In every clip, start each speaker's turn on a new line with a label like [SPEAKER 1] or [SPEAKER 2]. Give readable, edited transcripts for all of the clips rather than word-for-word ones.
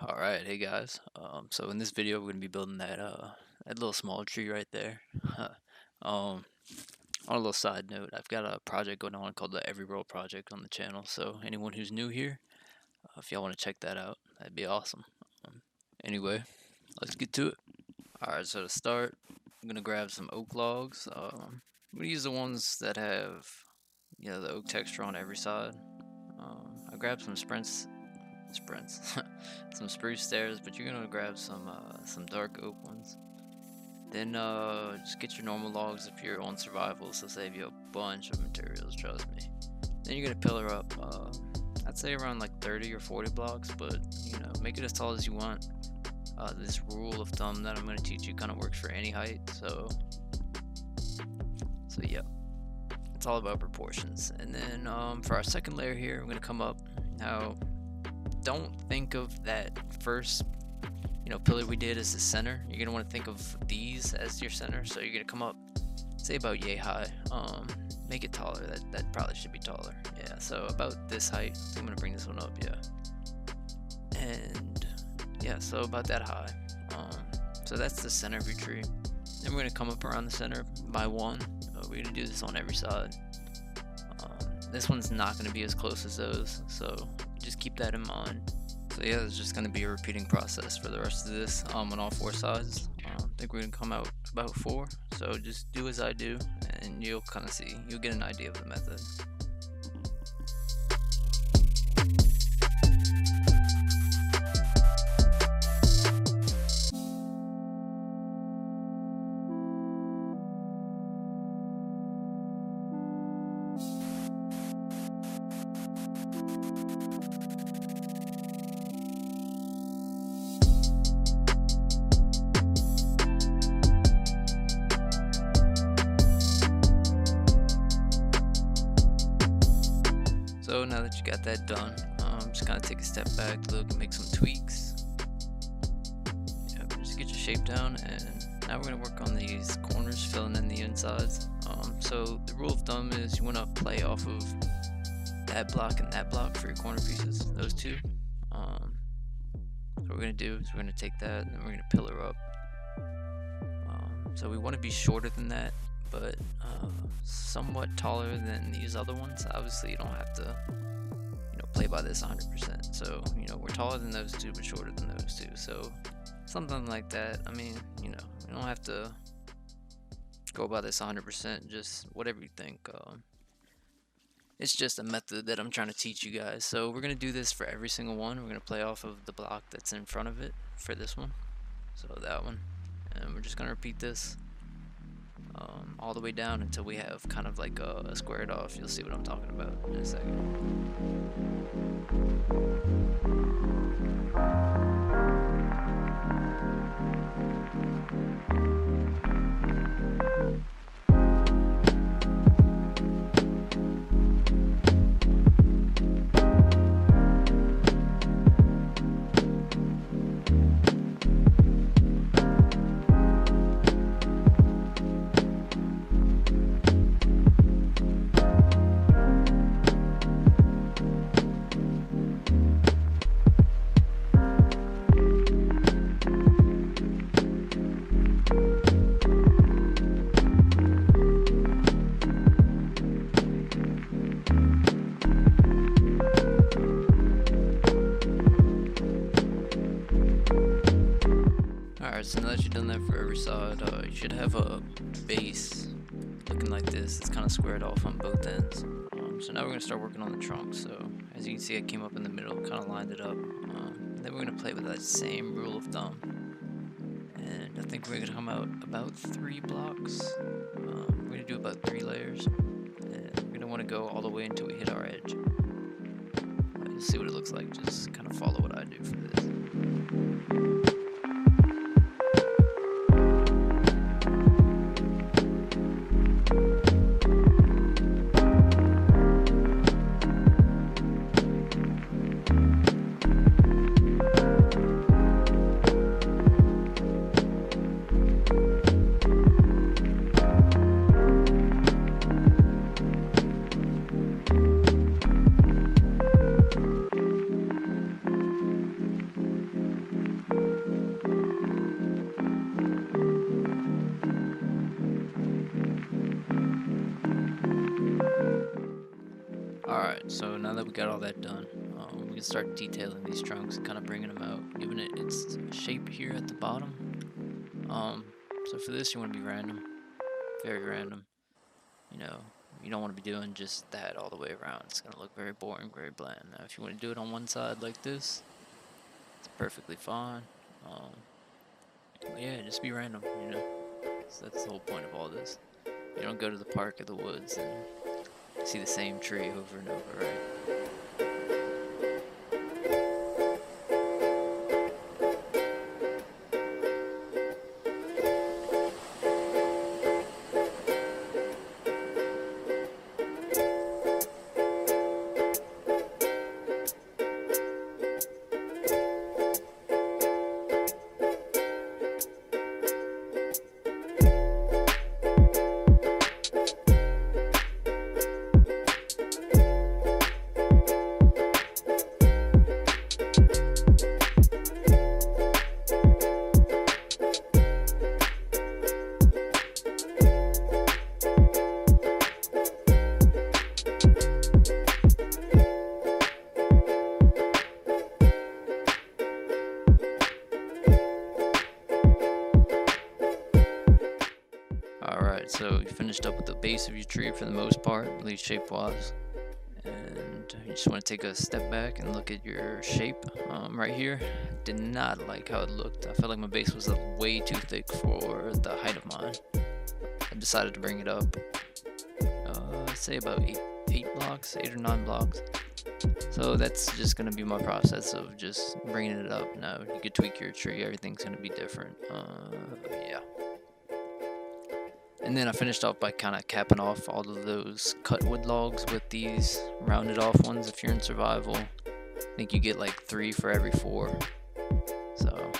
[SPEAKER 1] All right, hey guys. So in this video, we're gonna be building that little small tree right there. um, on a little side note, I've got a project going on called the Every Roll Project on the channel. So anyone who's new here, if y'all want to check that out, that'd be awesome. Um, anyway, let's get to it. All right, so to start, I'm gonna grab some oak logs. I'm gonna use the ones that have, the oak texture on every side. I grabbed some sprints, some spruce stairs, but you're gonna grab some dark oak ones. Then just get your normal logs if you're on survival. This will save you a bunch of materials, trust me. Then you're gonna pillar up. I'd say around like 30 or 40 blocks, but make it as tall as you want. This rule of thumb that I'm gonna teach you kind of works for any height. So yeah, it's all about proportions. And then for our second layer here, I'm gonna come up now. Don't think of that first pillar we did as the center. You're gonna want to think of these as your center. So you're gonna come up, say about yay high. Make it taller. That probably should be taller. Yeah, so about this height. I'm gonna bring this one up, yeah. And yeah, so about that high. So that's the center of your tree. Then we're gonna come up around the center by one. We're gonna do this on every side. This one's not gonna be as close as those, so just keep that in mind. So yeah, it's just going to be a repeating process for the rest of this on all four sides. I think we're going to come out about 4, so just do as I do and you'll kind of see, you'll get an idea of the method. So now that you got that done, just kind of take a step back, look, and make some tweaks. Just get your shape down, and now we're going to work on these corners, filling in the insides. So the rule of thumb is you want to play off of that block and that block for your corner pieces, those two. So what we're going to do is we're going to take that and then we're going to pillar up. So we want to be shorter than that, but somewhat taller than these other ones. Obviously you don't have to play by this 100%, so we're taller than those two but shorter than those two, so something like that. I mean, you don't have to go by this 100%, just whatever you think. It's just a method that I'm trying to teach you guys. So we're gonna do this for every single one. We're gonna play off of the block that's in front of it for this one, so that one, and we're just gonna repeat this all the way down until we have kind of like a squared off. You'll see what I'm talking about in a second. Alright, so now that you've done that for every side, you should have a base looking like this. It's kind of squared off on both ends. So now we're going to start working on the trunk. So as you can see, I came up in the middle, kind of lined it up. Then we're going to play with that same rule of thumb. And I think we're going to come out about 3 blocks. We're going to do about 3 layers. And we're going to want to go all the way until we hit our edge. You'll see what it looks like. Just kind of follow what I do for this. we got all that done, we can start detailing these trunks and kind of bringing them out, giving it its shape here at the bottom. So for this, you want to be random, very random. You know, you don't want to be doing just that all the way around. It's going to look very boring, very bland. Now, if you want to do it on one side like this, it's perfectly fine. But yeah, just be random, you know. So that's the whole point of all this. You don't go to the park or the woods and see the same tree over and over, right? Alright, so you finished up with the base of your tree for the most part, at least shape-wise. And you just want to take a step back and look at your shape right here. Did not like how it looked. I felt like my base was way too thick for the height of mine. I decided to bring it up, I'd say about 8 blocks, 8 or 9 blocks. So that's just going to be my process of just bringing it up. Now you could tweak your tree, everything's going to be different. Yeah. And then I finished off by kind of capping off all of those cut wood logs with these rounded off ones. If you're in survival, I think you get like 3 for every 4. So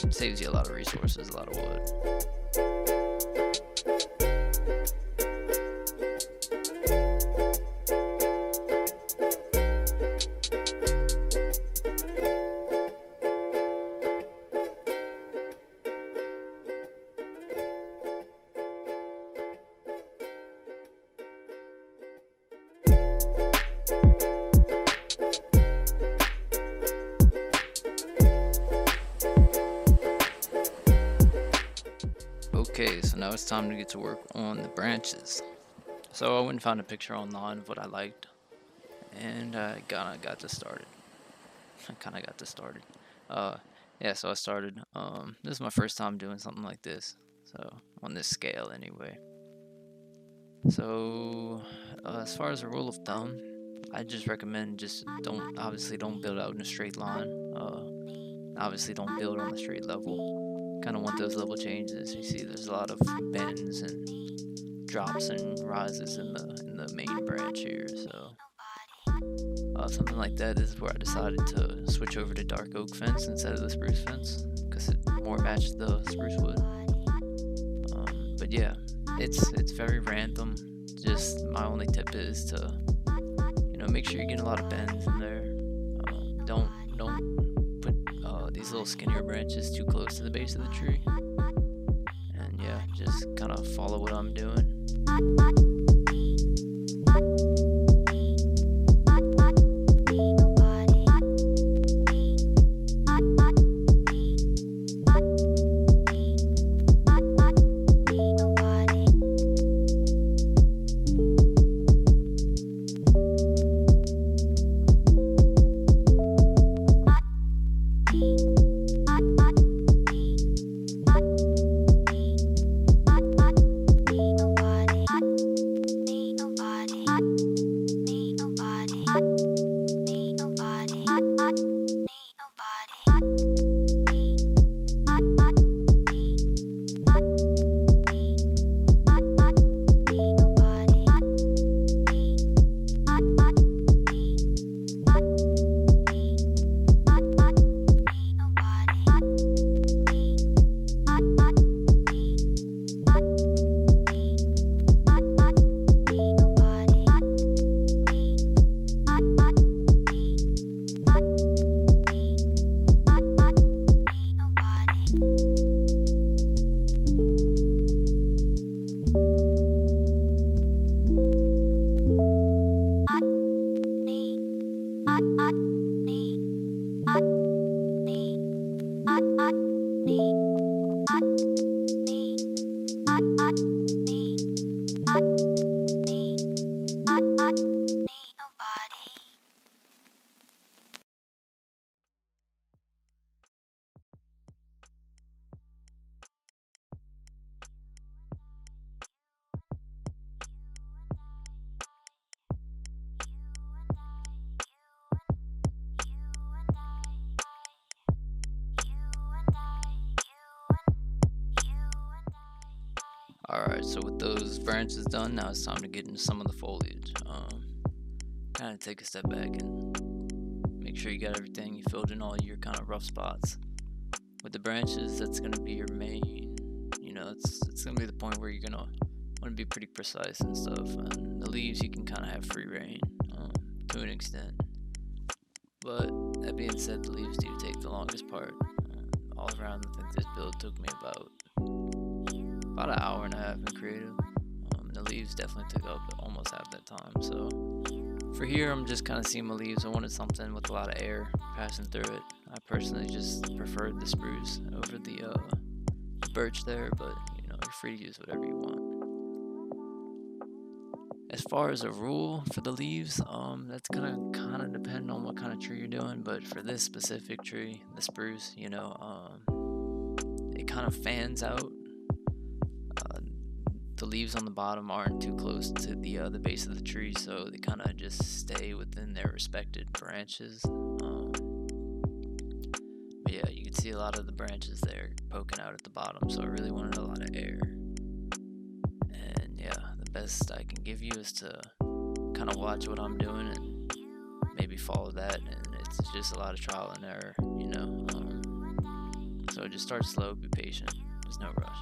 [SPEAKER 1] it saves you a lot of resources, a lot of wood. Okay, so now it's time to get to work on the branches. So I went and found a picture online of what I liked, and I kinda got this started. Yeah, so I started. This is my first time doing something like this, so on this scale anyway. So as far as a rule of thumb, I just recommend obviously don't build out in a straight line. Obviously don't build on the straight level. Kind of want those level changes. You see there's a lot of bends and drops and rises in the main branch here, so something like that is where I decided to switch over to dark oak fence instead of the spruce fence, because it more matched the spruce wood. But yeah, it's very random. Just my only tip is to make sure you're getting a lot of bends in there. Don't put these little skinnier branches too close to the base of the tree. And yeah, just kind of follow what I'm doing. Alright, so with those branches done, now it's time to get into some of the foliage. Kind of take a step back and make sure you got everything, you filled in all your kind of rough spots. With the branches, that's going to be your main, it's going to be the point where you're going to want to be pretty precise and stuff. And the leaves, you can kind of have free reign to an extent. But that being said, the leaves do take the longest part. All around, I think this build took me about an hour and a half in creative. The leaves definitely took up almost half that time. So for here, I'm just kind of seeing my leaves. I wanted something with a lot of air passing through it. I personally just preferred the spruce over the birch there, but you're free to use whatever you want. As far as a rule for the leaves, that's gonna kind of depend on what kind of tree you're doing. But for this specific tree, the spruce, it kind of fans out. The leaves on the bottom aren't too close to the base of the tree, so they kind of just stay within their respected branches. But yeah, you can see a lot of the branches there poking out at the bottom, so I really wanted a lot of air. And yeah, the best I can give you is to kind of watch what I'm doing and maybe follow that, and it's just a lot of trial and error, so just start slow, be patient, there's no rush.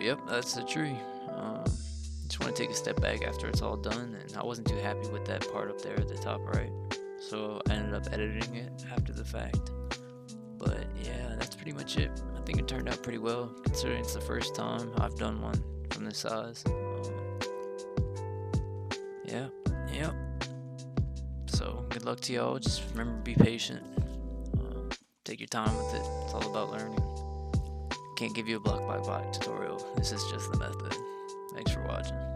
[SPEAKER 1] yep, that's the tree. Just want to take a step back after it's all done, and I wasn't too happy with that part up there at the top right, so I ended up editing it after the fact. But yeah, that's pretty much it. I think it turned out pretty well, considering it's the first time I've done one from this size. Yeah, yep. So good luck to y'all. Just remember to be patient. Take your time with it. It's all about learning. Can't give you a block by block tutorial. This is just the method. Thanks for watching.